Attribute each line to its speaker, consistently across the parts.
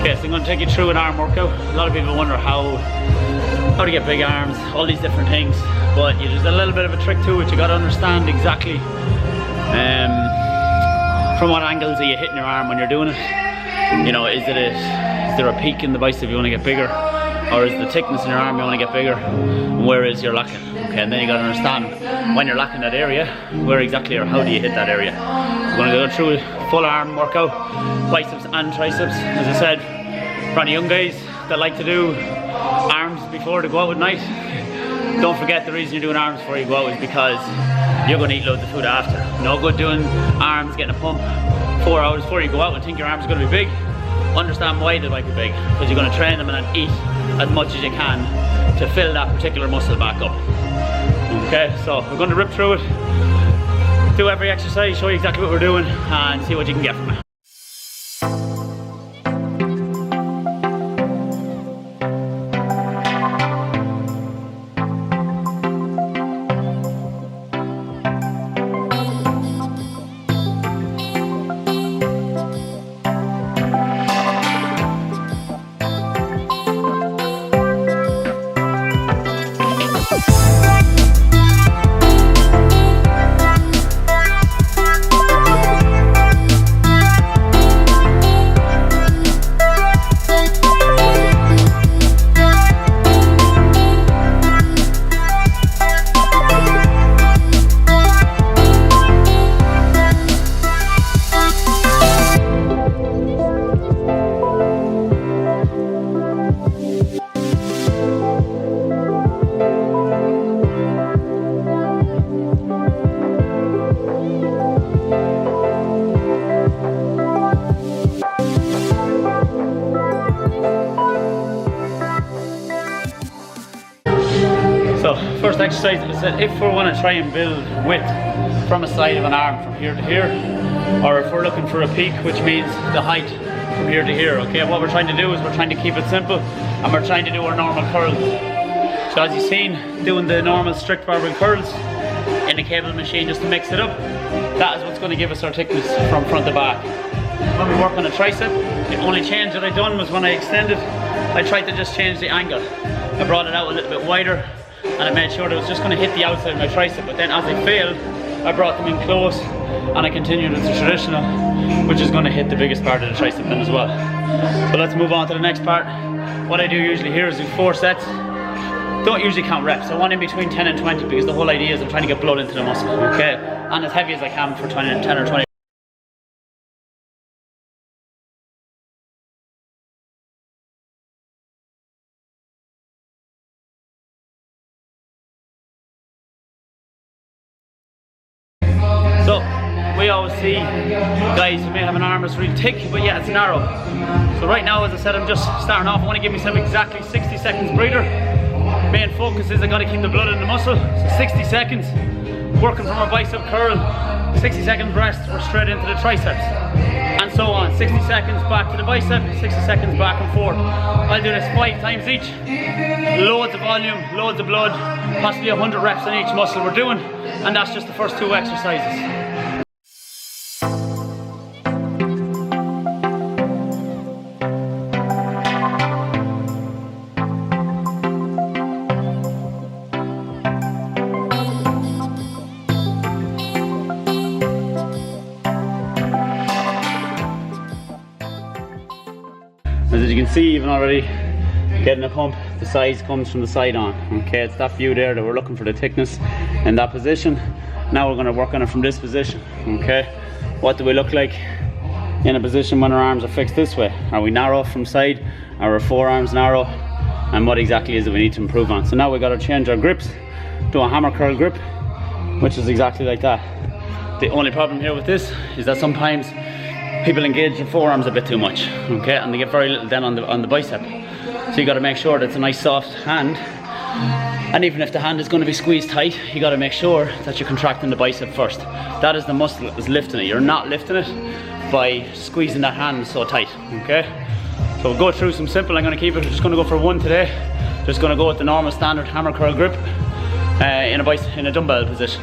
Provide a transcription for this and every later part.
Speaker 1: Okay, so I'm going to take you through an arm workout. A lot of people wonder how to get big arms, all these different things, but there's a little bit of a trick to it. You got to understand exactly from what angles are you hitting your arm when you're doing it. You know, is there a peak in the bicep you want to get bigger, or is the thickness in your arm you want to get bigger, and where is your lacking? Okay, and then you got to understand when you're lacking that area, where exactly or how do you hit that area. We're going to go through a full arm workout, biceps and triceps. As I said, for any young guys that like to do arms before they go out at night, don't forget the reason you're doing arms before you go out is because you're going to eat loads of food after. No good doing arms, getting a pump 4 hours before you go out and think your arms are going to be big. Understand why they might be big, because you're going to train them and then eat as much as you can to fill that particular muscle back up. Okay, so we're going to rip through it, do every exercise, show you exactly what we're doing and see what you can get from it. So first exercise, I said if we want to try and build width from a side of an arm from here to here, or if we're looking for a peak, which means the height from here to here, okay, what we're trying to do is we're trying to keep it simple and we're trying to do our normal curls. So as you've seen, doing the normal strict barbell curls in the cable machine just to mix it up, that is what's going to give us our thickness from front to back. When we work on a tricep, the only change that I done was when I extended, I tried to just change the angle. I brought it out a little bit wider and I made sure that it was just going to hit the outside of my tricep, but then as I failed, I brought them in close and I continued with the traditional, which is going to hit the biggest part of the tricep then as well. So let's move on to the next part. What I do usually here is do 4 sets. Don't usually count reps. I want in between 10 and 20 because the whole idea is I'm trying to get blood into the muscle, okay? And as heavy as I can for 10 or 20. So, we always see guys who may have an arm that's really thick, but yeah, it's narrow. So right now, as I said, I'm just starting off. I want to give myself exactly 60 seconds breather. Main focus is I got to keep the blood in the muscle. So 60 seconds, working from a bicep curl. 60 seconds rest, we're straight into the triceps. And so on, 60 seconds back to the bicep, 60 seconds back and forth. I'll do this 5 times each. Loads of volume, loads of blood, possibly 100 reps on each muscle we're doing. And that's just the first 2 exercises. As you can see, even already getting a pump, the size comes from the side on. Okay, it's that view there that we're looking for the thickness in that position. Now we're going to work on it from this position. Okay, what do we look like in a position when our arms are fixed this way? Are we narrow from side? Are our forearms narrow? And what exactly is it we need to improve on? So now we've got to change our grips to a hammer curl grip, which is exactly like that. The only problem here with this is that sometimes people engage their forearms a bit too much, okay, and they get very little then on the bicep. So you got to make sure that it's a nice soft hand, and even if the hand is going to be squeezed tight, you got to make sure that you're contracting the bicep first. That is the muscle that is lifting it. You're not lifting it by squeezing that hand so tight, okay. So we'll go through some simple. I'm going to keep it, just going to go for 1 today. Just going to go with the normal standard hammer curl grip in a dumbbell position.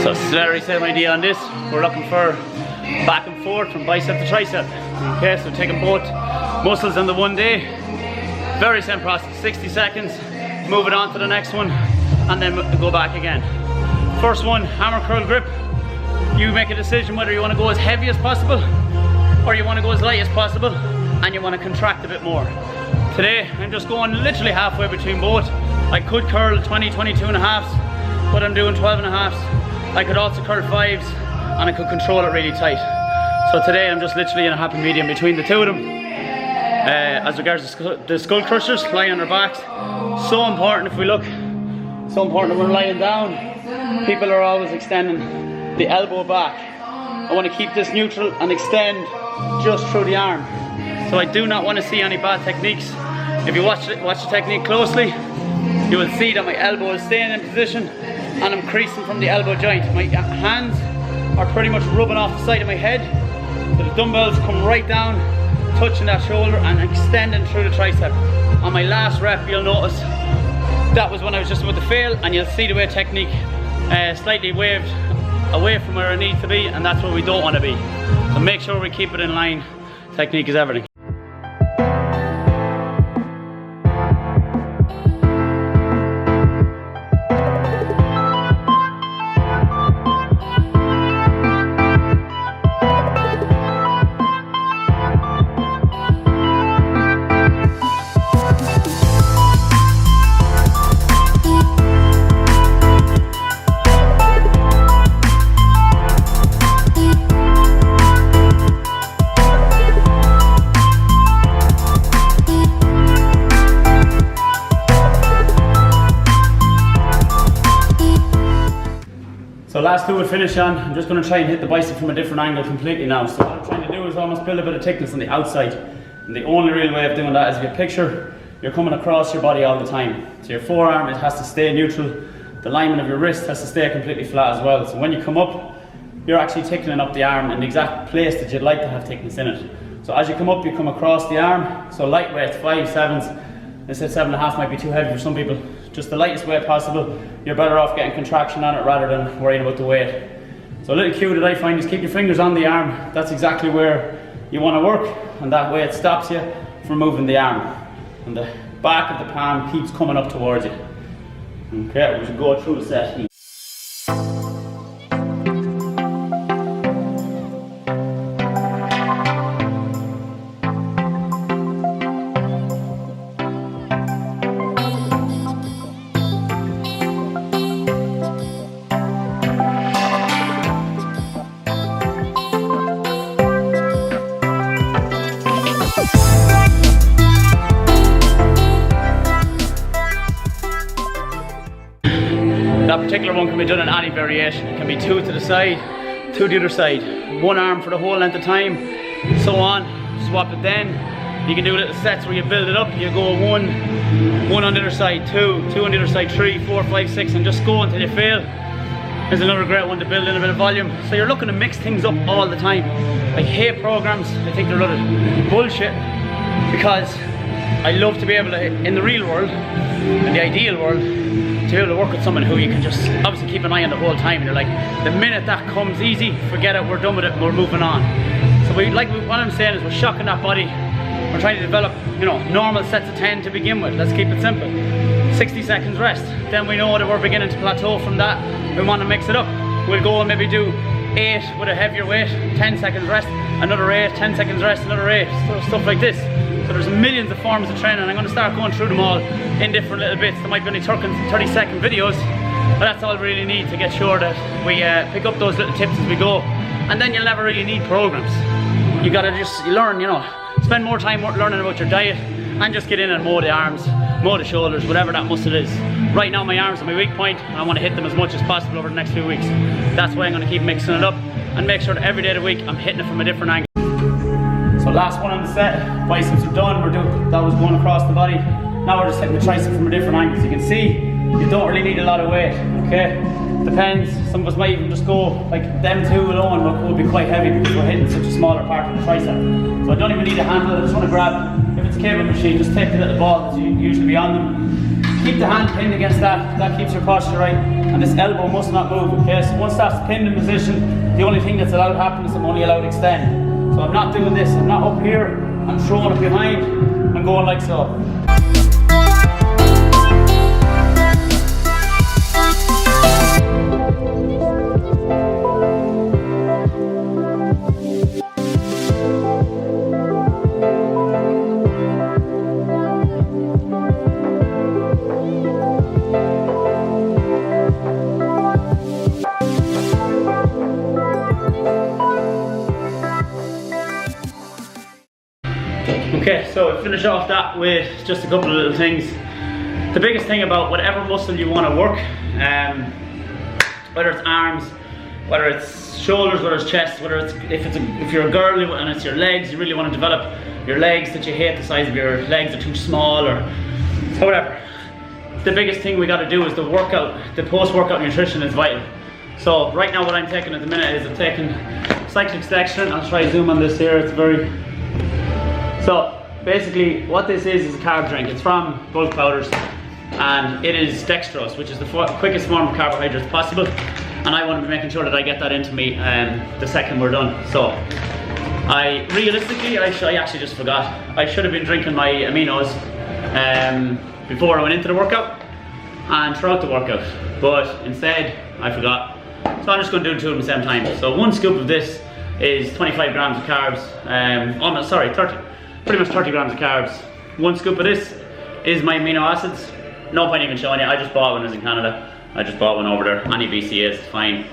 Speaker 1: So very same idea on this. We're looking for back and forth from bicep to tricep. Okay, so taking both muscles in the one day. Very same process, 60 seconds, move it on to the next one, and then go back again. First one, hammer curl grip. You make a decision whether you want to go as heavy as possible or you want to go as light as possible, and you want to contract a bit more. Today, I'm just going literally halfway between both. I could curl 20, 22 and a halves, but I'm doing 12 and a halves. I could also curl 5s, and I could control it really tight. So today, I'm just literally in a happy medium between the two of them. As regards to the skull crushers, lying on their backs, so important if we look, so important when we're lying down. People are always extending the elbow back. I want to keep this neutral and extend just through the arm. So I do not want to see any bad techniques. If you watch the technique closely, you will see that my elbow is staying in position and I'm creasing from the elbow joint. My hands are pretty much rubbing off the side of my head. So the dumbbells come right down, touching that shoulder and extending through the tricep. On my last rep, you'll notice that was when I was just about to fail, and you'll see the way technique slightly waved away from where it needs to be, and that's where we don't want to be. So make sure we keep it in line. Technique is everything. So last two we'll finish on. I'm just going to try and hit the bicep from a different angle completely now. So what I'm trying to do is almost build a bit of thickness on the outside. And the only real way of doing that is if you picture you're coming across your body all the time. So your forearm, it has to stay neutral. The alignment of your wrist has to stay completely flat as well. So when you come up, you're actually thickening up the arm in the exact place that you'd like to have thickness in it. So as you come up, you come across the arm. So lightweight, 5, 7s. I said 7.5 might be too heavy for some people. Just the lightest weight possible. You're better off getting contraction on it rather than worrying about the weight. So a little cue that I find is keep your fingers on the arm. That's exactly where you want to work, and that way it stops you from moving the arm. And the back of the palm keeps coming up towards you. Okay, we should go through a set here. That particular one can be done in any variation. It can be 2 to the side, 2 to the other side, 1 arm for the whole length of time, so on. Swap it then. You can do little sets where you build it up. You go 1 on the other side, 2 on the other side, 3, 4, 5, 6, and just go until you fail. There's another great one to build in a bit of volume. So you're looking to mix things up all the time. I hate programs. I think they're a lot of bullshit, because I love to be able to, in the real world, in the ideal world, to be able to work with someone who you can just obviously keep an eye on the whole time, and you're like, the minute that comes easy, forget it, we're done with it, we're moving on. So what I'm saying is we're shocking that body. We're trying to develop, normal sets of 10 to begin with. Let's keep it simple. 60 seconds rest. Then we know that we're beginning to plateau from that. We want to mix it up. We'll go and maybe do 8 with a heavier weight, 10 seconds rest, another 8, 10 seconds rest, another 8, stuff like this. So there's millions of forms of training. I'm going to start going through them all in different little bits. There might be only 30-second videos, but that's all we really need to get sure that we pick up those little tips as we go. And then you'll never really need programs. You gotta just learn, spend more time learning about your diet, and just get in and mow the arms, mow the shoulders, whatever that muscle is. Right now my arms are my weak point, and I want to hit them as much as possible over the next few weeks. That's why I'm going to keep mixing it up and make sure that every day of the week I'm hitting it from a different angle. So last one on the set, biceps are done. That was going across the body. Now we're just hitting the tricep from a different angle. So you can see, you don't really need a lot of weight, okay? Depends, some of us might even just go, like them two alone will be quite heavy because we're hitting such a smaller part of the tricep. So I don't even need a handle, I just want to grab, if it's a cable machine, just take the little ball that you usually be on them, keep the hand pinned against that keeps your posture right, and this elbow must not move, okay? So once that's pinned in position, the only thing that's allowed to happen is I'm only allowed to extend. So I'm not doing this, I'm not up here, I'm throwing it behind, I'm going like so. Okay, so finish off that with just a couple of little things. The biggest thing about whatever muscle you want to work, whether it's arms, whether it's shoulders, whether it's chest, whether it's if you're a girl and it's your legs, you really want to develop your legs that you hate the size of your legs are too small or whatever. The biggest thing we got to do is the workout, the post-workout nutrition is vital. So right now what I'm taking at the minute is I'm taking cyclic dextrin. I'll try to zoom on this here. It's very. So basically what this is a carb drink. It's from bulk powders and it is dextrose, which is the quickest form of carbohydrates possible, and I want to be making sure that I get that into me the second we're done. So realistically I actually just forgot. I should have been drinking my aminos before I went into the workout and throughout the workout, but instead I forgot. So I'm just going to do two at the same time. So one scoop of this is 25 grams of carbs, almost, sorry, 30. Pretty much 30 grams of carbs. One scoop of this is my amino acids. No point even showing you, I just bought one. I was in Canada. I just bought one over there. Any BCA is fine.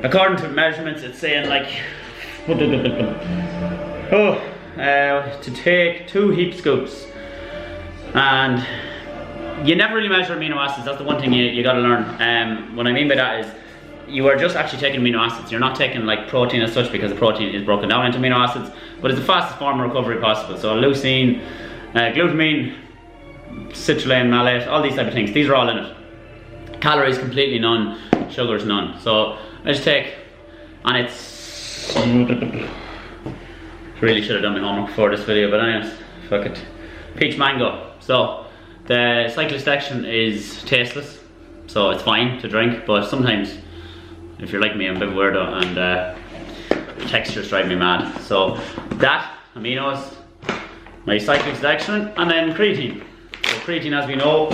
Speaker 1: According to measurements, it's saying like, to take 2 heap scoops. And you never really measure amino acids. That's the one thing you gotta learn. What I mean by that is, you are just actually taking amino acids. You're not taking like protein as such, because the protein is broken down into amino acids, but it's the fastest form of recovery possible. So leucine, glutamine, citrulline, malate, all these type of things, these are all in it. Calories completely none, sugars none. So I just take, and it's, really should have done my homework before this video, but anyways, fuck it. Peach mango. So the cyclic dextrin is tasteless, so it's fine to drink, but sometimes if you're like me, I'm a bit weirdo and textures drive me mad. So that, aminos, my cyclic dextrin, and then creatine. So creatine, as we know,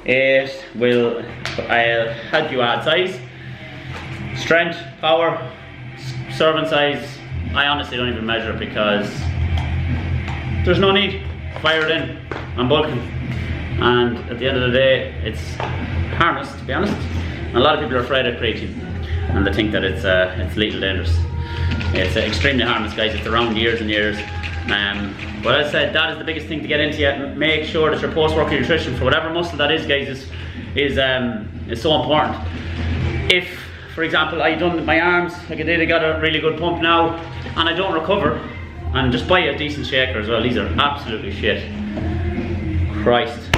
Speaker 1: it will help you add size, strength, power, serving size. I honestly don't even measure it because there's no need. Fire it in. I'm bulking, and at the end of the day, it's harmless, to be honest. And a lot of people are afraid of creatine, and they think that it's lethal dangerous. It's extremely harmless, guys. It's around years and years. But as I said, that is the biggest thing to get into you. Make sure that your post-workout nutrition for whatever muscle that is, guys, is so important. If, for example, I done my arms like I did, I got a really good pump now, and I don't recover, and just buy a decent shaker as well. These are absolutely shit. Christ.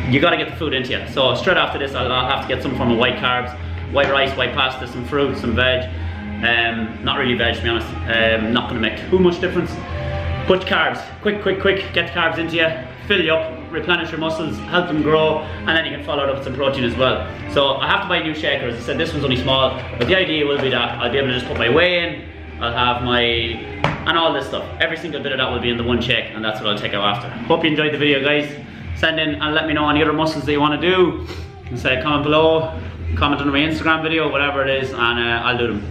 Speaker 1: You gotta get the food into you. So straight after this, I'll have to get some form of white carbs, white rice, white pasta, some fruit, some veg. Not really veg, to be honest. Not gonna make too much difference. But carbs, quick, get the carbs into you, fill you up, replenish your muscles, help them grow, and then you can follow it up with some protein as well. So I have to buy a new shaker. As I said, this one's only small, but the idea will be that I'll be able to just put my whey in, I'll have my, and all this stuff. Every single bit of that will be in the one shake, and that's what I'll take out after. Hope you enjoyed the video, guys. Send in and let me know any other muscles that you want to do. You can say comment below, comment on my Instagram video, whatever it is, and I'll do them.